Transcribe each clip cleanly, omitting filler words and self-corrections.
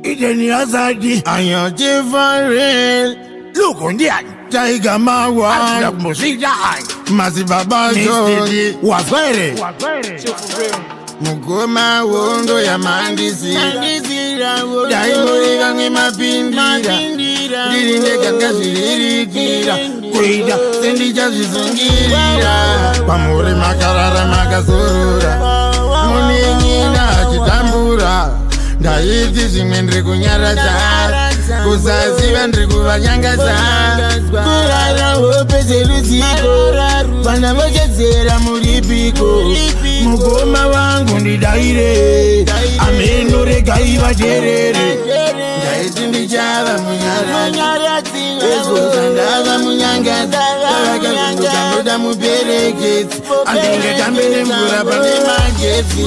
Ideni azadi. Ayanti for real. Look on the eye. Tiger Mawa. Atla musida eye. Masi Baba Joe. Wazwere. Mugoma wondo ya mandisi. Daimurika ngimapindira. Dirinde kakazviririkira. Kuida sendichazvizungirira. Pamuri makarara makazorora. Muningina achitambura. Ndaiti zvimwe ndiri kunyaradza. Kusaziva ndiri kuvanyangadza. Kurara hope dzerudziko. Vana vochedzera muripiko. Mugoma wangu ndidaire. Ameno regai vaterere. Ndaiti ndichava munyaradzi. Ezoza ndava munyangadza. Vakazunguka ndoda muperekedzi. Andinge tambere mvura pane magetsi.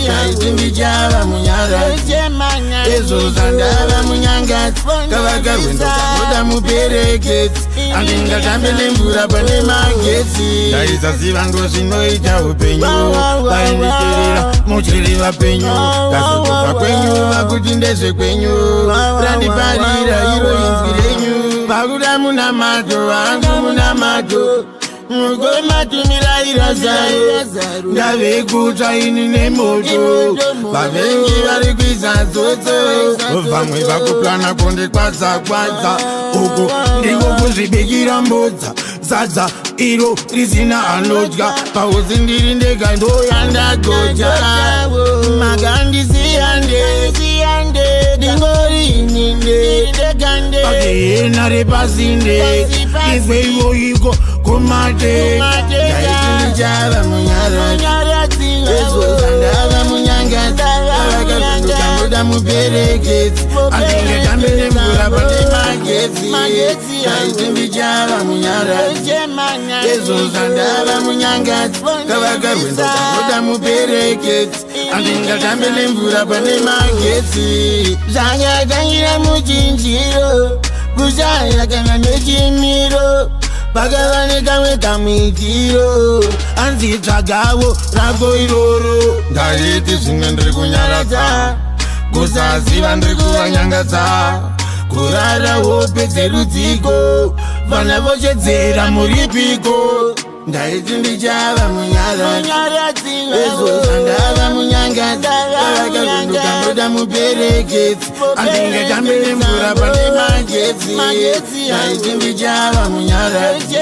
Ndaiti ndichava munyaradzi. Ezoza ndava munyangadzi. Kavakarwenda ndoda muperekedzi. Andinge tambere mvura pane magetsi. Ndaisaziva ngozvinoita upenyu. Vainditirira muchiri vapenyu. Kazokufa kwenyu vakuti ndezvekwenyu. Randiparira iro inzwi renyu. Vakuda muna mato vangu muna mato. Mugoma tumiraira zaro. Ndavekutsva ini nemoto. Vavengi vari kuisa dzotso. Vamwe vakuplana kundikwadza kwadza. Uko ndiko kuzvibikira mbodza. Sadza iro risina anodya. Pauzi ndiri ndega ndoyandagodya. Magandisiyande dingori ininde. Pakeyena repasinde. Izwe ivoiko kumate. Ndaiti ndichava munyaradzi. Ezoza ndava munyangadzi. Vakazunguka ndoda muperekedzi. Andinge tambere mvura pane magetsi. Ndaiti ndichava munyaradzi. Ezoza ndava munyangadzi. Kavakarwenda ndoda muperekedzi. Andinge tambere mvura pane magetsi. Zvanyatangira muchinjiro. Kushaya kana nechimiro. Pakava nekamwe kamwitiro. Anzi tsvagawo rako iroro. Ndaiti zvimwe ndiri kunyaradza. Kusaziva ndiri kuvanyangadza. Kurara hope dzerudziko. Vana vochedzera muripiko. Ndaiti ndichava munyaradzi. Ezoza ndava munyangadzi. Vakazunguka ndoda muperekedzi. Andinge tambere mvura pane magetsi. Ndaiti ndichava munyaradzi.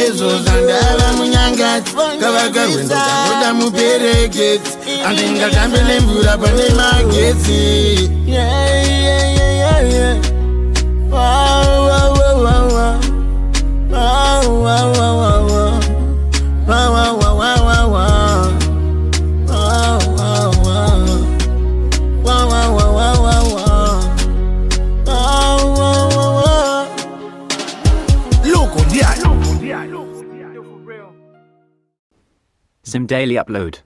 Ezoza ndava munyangadzi. Kavakarwenda ndoda muperekedzi. Andinge tambere mvura pane magetsi. Zim Daily Upload.